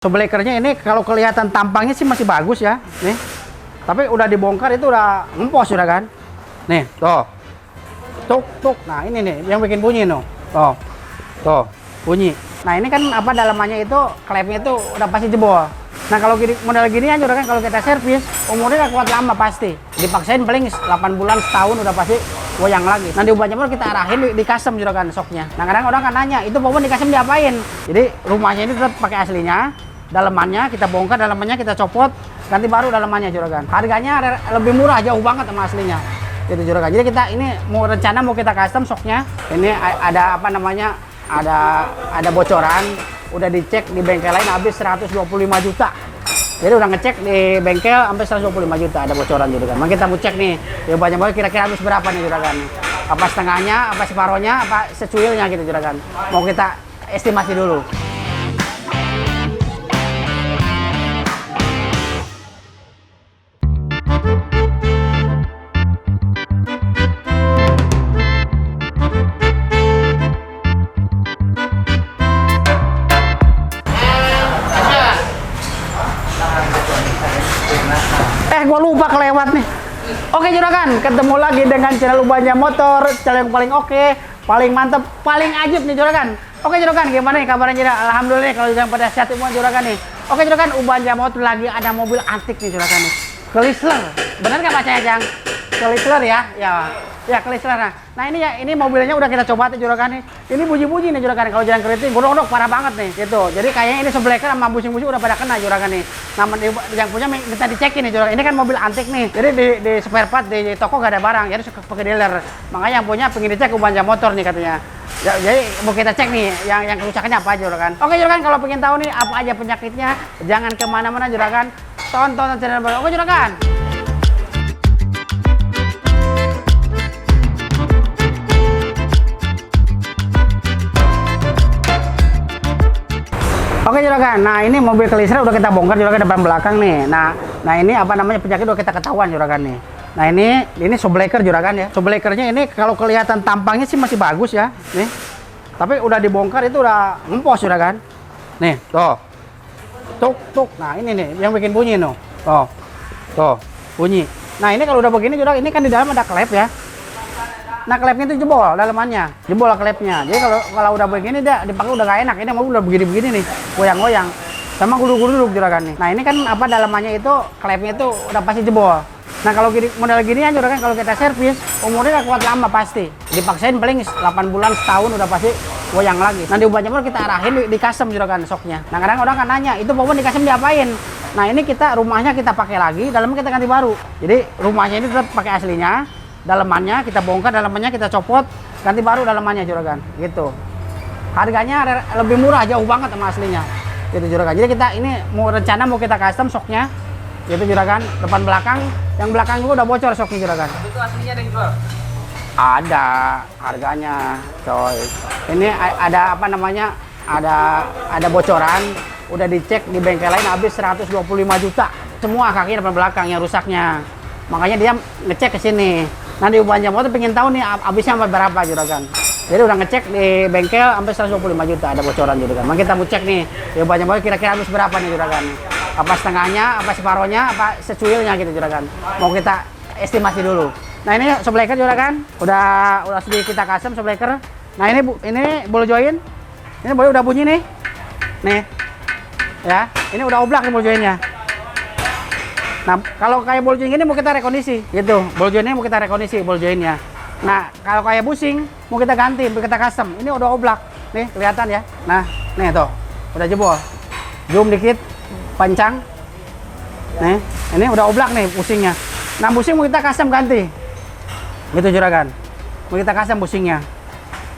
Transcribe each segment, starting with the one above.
Shockbreakernya ini kalau kelihatan tampangnya sih masih bagus ya, nih. Tapi udah dibongkar itu udah ngempos sudah kan. Nih, tuh. Tuk tuk. Nah, ini nih yang bikin bunyi no. Tuh. Tuh, bunyi. Nah, ini kan apa dalamannya itu klepnya itu udah pasti jebol. Nah, kalau gini, model gini aja kan kalau kita servis, umurnya gak kuat lama pasti. Dipaksain paling 8 bulan setahun udah pasti goyang lagi. Nah, diubah jamur kita arahin di custom juga kan shocknya. Nah, kadang orang kan nanya, itu pohon di custom diapain? Jadi rumahnya ini tetap pakai aslinya. Dalamannya kita bongkar, dalamannya kita copot, ganti baru dalamannya juragan. Harganya lebih murah, jauh banget sama aslinya. Gitu juragan. Jadi kita ini mau rencana mau kita custom shocknya. Ini ada apa namanya? Ada bocoran, udah dicek di bengkel lain habis 125 juta. Jadi udah ngecek di bengkel sampai 125 juta ada bocoran juragan. Maka kita mau cek nih, ya banyak banget kira-kira habis berapa nih juragan. Apa setengahnya, apa separohnya, apa secuilnya gitu juragan. Mau kita estimasi dulu. Gua lupa kelewat nih. Oke juragan, ketemu lagi dengan channel Ubanja Motor, channel yang paling oke, paling mantep, paling ajib nih juragan. Oke juragan, gimana nih kabarnya juragan? Alhamdulillah nih kalau juragan pada sehat semua juragan nih. Oke juragan, Ubanja Motor lagi ada mobil antik nih juragan nih. Chrysler, bener nggak bacanya Jang? Chrysler ya, ya Chrysler. Nah ini ya, ini mobilnya udah kita coba tuh juragan nih. Ini bunyi-bunyi nih juragan kalau jalan keriting, godok-godok parah banget nih gitu. Jadi kayaknya ini shockbreaker sama busing-busing udah pada kena juragan nih. Nah yang punya minta dicekin nih juragan. Ini kan mobil antik nih. Jadi di spare part di toko gak ada barang, jadi pakai dealer. Makanya yang punya pengen dicek Ubanja Motor nih katanya. Ya, jadi mau kita cek nih yang kerusakannya apa aja juragan. Oke juragan, kalau pengen tahu nih apa aja penyakitnya, jangan kemana-mana juragan. Tonton channel baru. Oke juragan. Oke juragan, nah ini mobil Chrysler udah kita bongkar juragan depan belakang nih. Nah ini apa namanya penyakit udah kita ketahuan juragan nih. Nah ini shockbreaker juragan ya. Shockbreakernya ini kalau kelihatan tampangnya sih masih bagus ya, nih. Tapi udah dibongkar itu udah ngempos juragan. Nih, tuh. Tuk tuk. Nah ini nih yang bikin bunyi no. Tuh, bunyi. Nah ini kalau udah begini juragan, ini kan di dalam ada klep ya. Nah klepnya itu jebol dalamannya, jebol klepnya. Jadi kalau udah begini dia dipakai udah gak enak. Ini mobil udah begini-begini nih, goyang-goyang. Sama gulung-gulung juragan nih. Nah ini kan apa dalamannya itu klepnya itu udah pasti jebol. Nah kalau model gini aja juragan kalau kita servis umurnya gak kuat lama pasti. Dipaksain paling 8 bulan setahun udah pasti goyang lagi. Nah diubah jamur kita arahin di custom juragan shocknya. Nah kadang orang kan nanya, itu pohon di custom diapain? Nah ini kita rumahnya kita pakai lagi, dalamnya kita ganti baru. Jadi rumahnya ini tetap pakai aslinya. Dalamannya kita bongkar, dalamannya kita copot, ganti baru dalamannya juragan gitu. Harganya lebih murah, jauh banget sama aslinya gitu juragan. Jadi kita ini mau rencana mau kita custom shocknya gitu juragan, depan belakang. Yang belakang juga udah bocor shocknya juragan. Itu aslinya ada yang jual? Ada harganya coy. Ini ada apa namanya, ada bocoran, udah dicek di bengkel lain habis 125 juta. Semua kaki depan belakang yang rusaknya. Makanya dia ngecek ke sini. Nah di Ubanja Motor pengen tahu nih habisnya sampai berapa juragan. Jadi udah ngecek di bengkel sampai 125 juta ada bocoran juragan. Maka kita mau cek nih di Ubanja Motor kira-kira habis berapa nih juragan. Apa setengahnya, apa separohnya, apa secuilnya gitu juragan. Mau kita estimasi dulu. Nah ini shockbreaker juragan. Udah sedikit kita custom shockbreaker. Nah ini ball join. Ini boleh udah bunyi nih. Nih. Ya, ini udah oblak nih ball joinnya. Nah, kalau kayak ball joint ini mau kita rekondisi, gitu. Ball jointnya mau kita rekondisi, ball jointnya. Nah, kalau kayak busing, mau kita ganti, mau kita custom. Ini udah oblak, nih kelihatan ya. Nah, nih tuh, udah jebol. Zoom dikit, pancang. Nih, ini udah oblak nih busingnya. Nah, busing mau kita custom ganti, gitu juragan. Mau kita custom busingnya.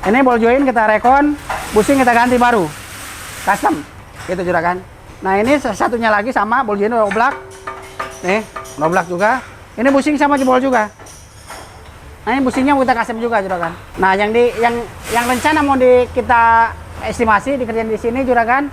Ini ball joint kita rekon, busing kita ganti baru, custom, gitu juragan. Nah, ini satunya lagi sama ball joint udah oblak. Nih, oblak juga. Ini busing sama jebol juga. Nah, ini busingnya mau kita custom juga juragan. Nah, yang rencana mau kita estimasi dikerjain di sini juragan.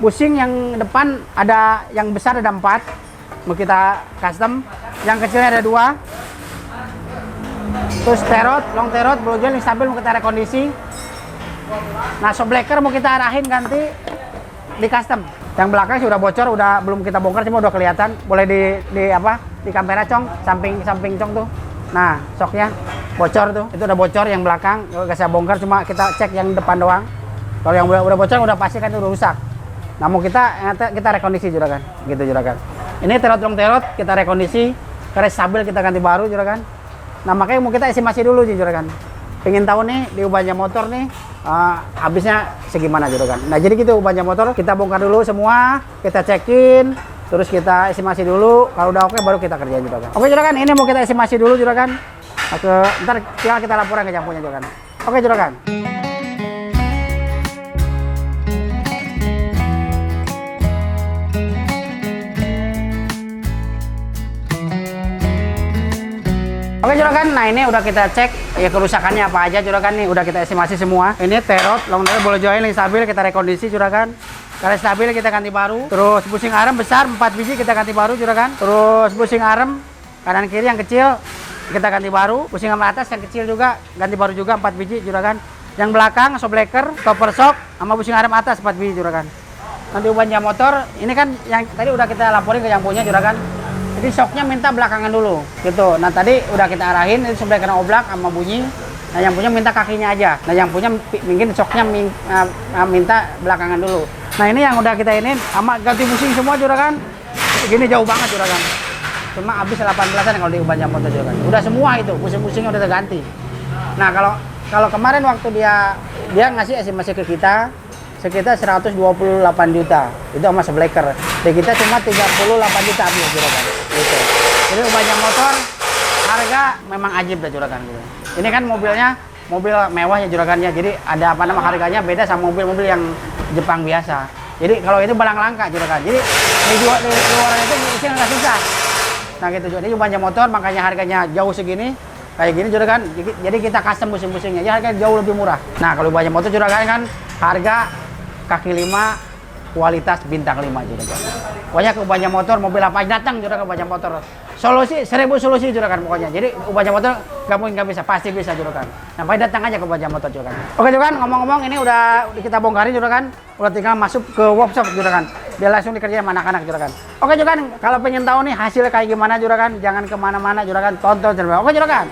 Busing yang depan ada yang besar ada 4. Mau kita custom. Yang kecilnya ada 2. Terus terot, long terot, ball joint yang stabil mau kita rekondisi. Nah, shockbreaker mau kita arahin ganti di custom. Yang belakang sudah bocor, udah belum kita bongkar, cuma udah kelihatan. Boleh di kamera cong, samping cong tuh. Nah, soknya bocor tuh. Itu udah bocor yang belakang, nggak saya bongkar, cuma kita cek yang depan doang. Kalau yang udah bocor udah pasti kan itu udah rusak. Nah, mau kita rekondisi juragan, gitu juragan. Ini terot kita rekondisi, keres stabil kita ganti baru juragan. Nah, makanya mau kita estimasi dulu juragan. Pengen tahu nih di ubahnya motor nih habisnya segimana juragan. Nah, jadi gitu ubahnya motor kita bongkar dulu semua, kita cekin, terus kita estimasi dulu. Kalau udah oke baru kita kerjain juragan. Oke juragan, ini mau kita estimasi dulu juragan. Ntar kita laporan ke jampunya juragan. Oke juragan. Oke juragan, nah ini udah kita cek ya kerusakannya apa aja juragan nih, udah kita estimasi semua. Ini terot, long terot, boleh join, stabil kita rekondisi juragan. Karet stabil kita ganti baru. Terus busing arem besar 4 biji kita ganti baru juragan. Terus busing arem kanan kiri yang kecil kita ganti baru. Busing arem atas yang kecil juga ganti baru juga 4 biji juragan. Yang belakang shockbreaker, stopper shock sama busing arem atas 4 biji juragan. Nanti ubahnya motor, ini kan yang tadi udah kita laporin ke yang punya juragan. Jadi shocknya minta belakangan dulu, gitu. Nah tadi udah kita arahin, itu sebelah kena oblak sama bunyi. Nah yang punya minta kakinya aja. Nah yang punya mungkin shocknya minta belakangan dulu. Nah ini yang udah kita ini sama ganti busing semua juragan. Gini jauh banget juragan. Cuma habis 18-an kalau diubah jam motor juragan. Udah semua itu, busing-busingnya udah terganti. Nah kalau kemarin waktu dia ngasih estimasi ke kita sekitar 128 juta. Itu sama shockbreaker. Dan kita cuma 38 juta habis juragan. Gitu. Jadi ubahnya motor harga memang ajib dah juragan gitu. Ini kan mobilnya mobil mewah ya juragannya. Jadi ada harganya beda sama mobil-mobil yang Jepang biasa. Jadi kalau ini barang langka juragan. Jadi di luar itu isinya nggak susah. Nah gitu juga. Ini ubahnya motor makanya harganya jauh segini. Kayak gini juragan. Jadi kita custom busing-busingnya. Jadi harganya jauh lebih murah. Nah kalau ubahnya motor juragan kan harga kaki 5 kualitas bintang 5 juragan. Pokoknya ke ubahnya motor mobil apa aja datang juragan ubahnya motor. Solusi 1000 solusi juragan pokoknya. Jadi ubahnya motor nggak mungkin nggak bisa, pasti bisa juragan. Nah, datang aja ke ubahnya motor juragan. Oke juragan, ngomong-ngomong ini udah kita bongkarin juragan. Udah tinggal masuk ke workshop juragan. Dia langsung dikerjain sama anak-anak juragan. Oke juragan, kalau pengen tahu nih hasil kayak gimana juragan, jangan kemana-mana juragan, tonton juragan. Oke juragan.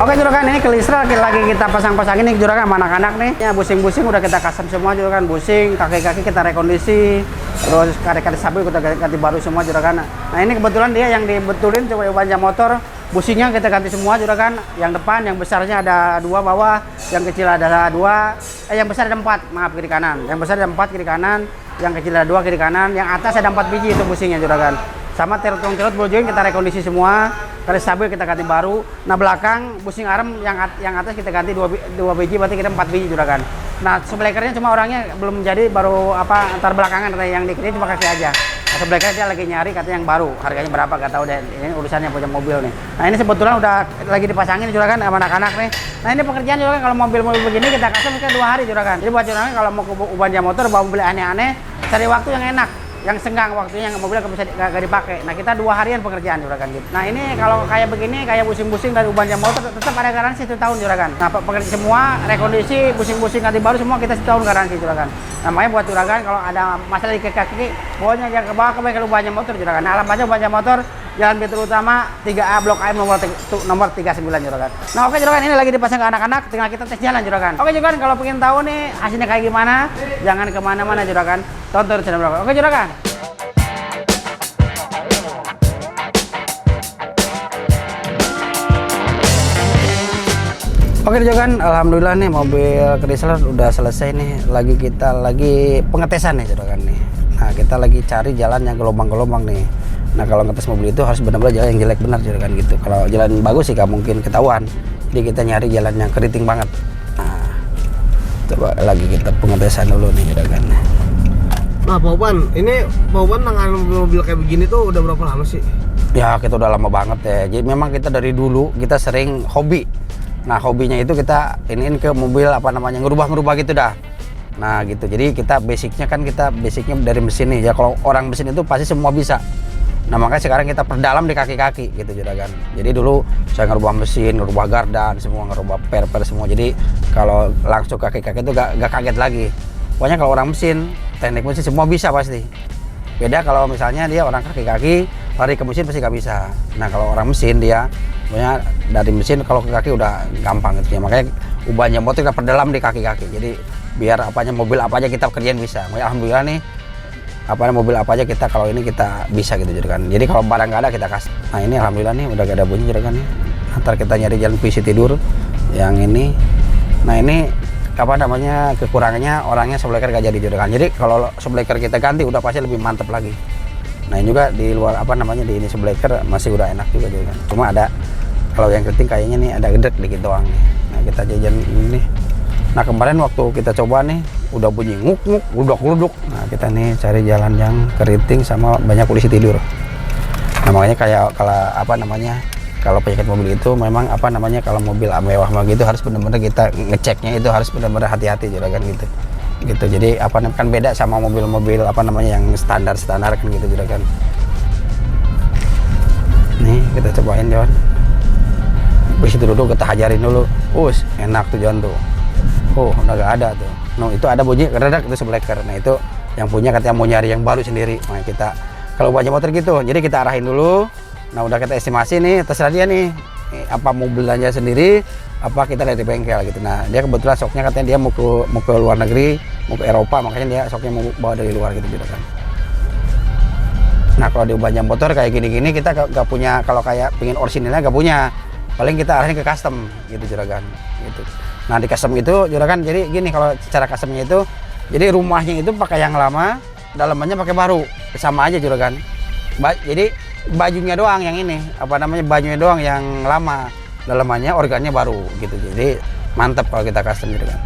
Oke juragan, ini kelistra lagi kita pasang-pasang ini juragan sama anak-anak nih. Ya busing-busing udah kita custom semua juragan, busing, kaki-kaki kita rekondisi, terus karet-karet stabil kita ganti baru semua juragan. Nah ini kebetulan dia yang dibetulin coba ubahnya motor, busingnya kita ganti semua juragan. Yang depan, yang besarnya ada 2 bawah, yang kecil ada 2, yang besar ada 4, maaf kiri kanan. Yang besar ada 4 kiri kanan, yang kecil ada 2 kiri kanan, yang atas ada 4 biji itu busingnya juragan. Sama terot boljoin kita rekondisi semua, karet stabil kita ganti baru. Nah belakang busing arem yang atas kita ganti 2 biji, berarti kita 4 biji juragan. Nah shockbreakernya cuma orangnya belum jadi, baru antar belakangan yang dikirim cuma kasih aja. Nah, shockbreaker dia lagi nyari katanya yang baru, harganya berapa gak tahu deh. Ini urusannya punya mobil nih. Nah ini sebetulnya udah lagi dipasangin juragan sama anak-anak nih. Nah ini pekerjaan juragan, kalau mobil-mobil begini kita custom kan 2 hari juragan. Jadi buat juragan kalau mau ke ubahnya motor bawa mobil aneh-aneh, cari waktu yang enak, yang senggang waktunya, yang mobilnya gak dipakai. Nah kita 2 harian pekerjaan juragan gitu. Nah ini kalau kayak begini, kayak busing-busing dari ubahnya motor tetap ada garansi 1 tahun juragan. Nah pekerjaan semua rekondisi, busing-busing ganti baru semua kita 1 tahun garansi juragan. Nah makanya buat juragan kalau ada masalah di kaki, pokoknya jangan ke bawah ke ubahnya motor juragan. Nah alamatnya ubahnya motor, Jalan Betul Utama 3A Blok A nomor 39 juragan. Nah oke juragan, ini lagi dipasang ke anak-anak, tinggal kita tes jalan juragan. Oke juragan, kalau pengen tahu nih hasilnya kayak gimana, jangan kemana-mana juragan, tonton channel juragan. Oke juragan. Oke juragan, alhamdulillah nih mobil Chrysler udah selesai nih. Kita lagi pengetesan nih juragan nih. Nah kita lagi cari jalan yang gelombang-gelombang nih. Nah kalau ngetes mobil itu harus benar-benar jalan yang jelek benar juragan gitu. Kalau jalan bagus sih gak mungkin ketahuan. Jadi kita nyari jalan yang keriting banget. Nah coba lagi kita pengetesan dulu nih juragan. Nah Pak Upan, ini Pak Upan nanganin mobil kayak begini tuh udah berapa lama sih? Ya kita udah lama banget ya. Jadi memang kita dari dulu kita sering hobi. Nah hobinya itu kita iniin ke mobil ngerubah-ngerubah gitu dah. Nah gitu, jadi kita basicnya dari mesin nih ya. Kalau orang mesin itu pasti semua bisa. Nah makanya sekarang kita perdalam di kaki-kaki gitu juragan. Jadi dulu saya ngerubah mesin, ngerubah gardan, semua ngerubah per semua. Jadi kalau langsung kaki-kaki itu gak kaget lagi. Pokoknya kalau orang mesin, teknik mesin semua bisa pasti. Beda kalau misalnya dia orang kaki-kaki, lari ke mesin pasti gak bisa. Nah kalau orang mesin dia, pokoknya dari mesin kalau ke kaki udah gampang gitu ya. Makanya ubahnya motor kita perdalam di kaki-kaki. Jadi biar mobil apa aja kita kerjain bisa. Makanya alhamdulillah nih, mobil apa aja kita kalau ini kita bisa gitu juragan. Jadi kalau barang nggak ada kita kasih. Nah ini alhamdulillah nih udah gak ada bunyi juragan nih. Ntar kita nyari jalan PC tidur yang ini. Nah ini kekurangannya orangnya shockbreaker gak jadi juragan. Jadi kalau shockbreaker kita ganti udah pasti lebih mantep lagi. Nah ini juga di luar di ini shockbreaker masih udah enak juga juragan. Cuma ada kalau yang penting kayaknya nih ada gedek dikit doang nih. Nah kita jajan ini. Nah kemarin waktu kita coba nih udah bunyi nguk-nguk, gluduk-gluduk. Nah kita nih cari jalan yang keriting sama banyak polisi tidur. Nah makanya kayak kalau penyakit mobil itu memang kalau mobil mewah gitu harus benar-benar kita ngeceknya itu harus benar-benar hati-hati juragan gitu. Jadi kan beda sama mobil-mobil yang standar kan gitu juragan. Nih kita cobain Jon. Polisi duduk kita hajarin dulu. Enak tuh Jon tuh. Udah gak ada tuh. Itu ada bunyi keredak itu shockbreaker. Nah itu yang punya katanya mau nyari yang baru sendiri. Nah kita kalau banyak motor gitu, jadi kita arahin dulu. Nah udah kita estimasi nih, terserah dia nih apa mau belanja sendiri, apa kita dari bengkel gitu. Nah dia kebetulan shocknya katanya dia mau ke luar negeri, mau ke Eropa, makanya dia shocknya mau bawa dari luar gitu kan. Nah kalau di banyak motor kayak gini-gini kita gak punya, kalau kayak pingin orisinilnya gak punya, paling kita arahin ke custom gitu juragan gitu. Nah di custom itu juragan, jadi gini kalau cara customnya itu, jadi rumahnya itu pakai yang lama, dalamannya pakai baru, sama aja juragan. Jadi bajunya doang yang ini, bajunya doang yang lama, dalamannya organnya baru gitu. Jadi mantap kalau kita custom juragan.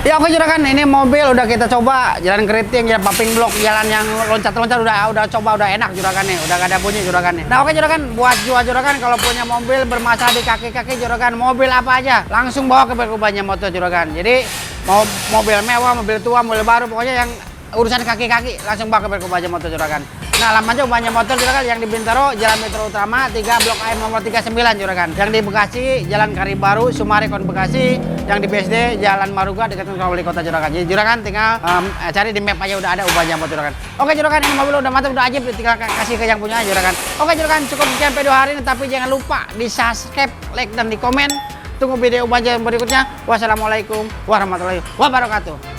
Ya oke juragan, ini mobil udah kita coba jalan keriting, jalan pumping block, jalan yang loncat-loncat udah coba, udah enak juragan nih, udah gak ada bunyi juragan nih. Nah oke juragan, buat juragan kalau punya mobil bermasalah di kaki-kaki juragan, mobil apa aja langsung bawa ke Banyak Motor juragan. Jadi mau mobil mewah, mobil tua, mobil baru, pokoknya yang urusan kaki-kaki langsung bawa ke Banyak Motor juragan. Nah alamatnya Banyak Motor juragan yang di Bintaro, Jalan Metro Utama 3 Blok A nomor 39 juragan. Yang di Bekasi, Jalan Karibaru, Sumarekon Bekasi. Yang di BSD, Jalan Maruga dekat dengan Wali Kota juragan. Jadi juragan tinggal cari di map aja udah ada Banyak Motor juragan. Oke juragan, ini mobil udah mantap, udah ajib, tinggal kasih ke yang punya juragan. Oke juragan, cukup sekian video hari ini, tapi jangan lupa di subscribe, like dan di komen. Tunggu video Banyak berikutnya. Wassalamualaikum warahmatullahi wabarakatuh.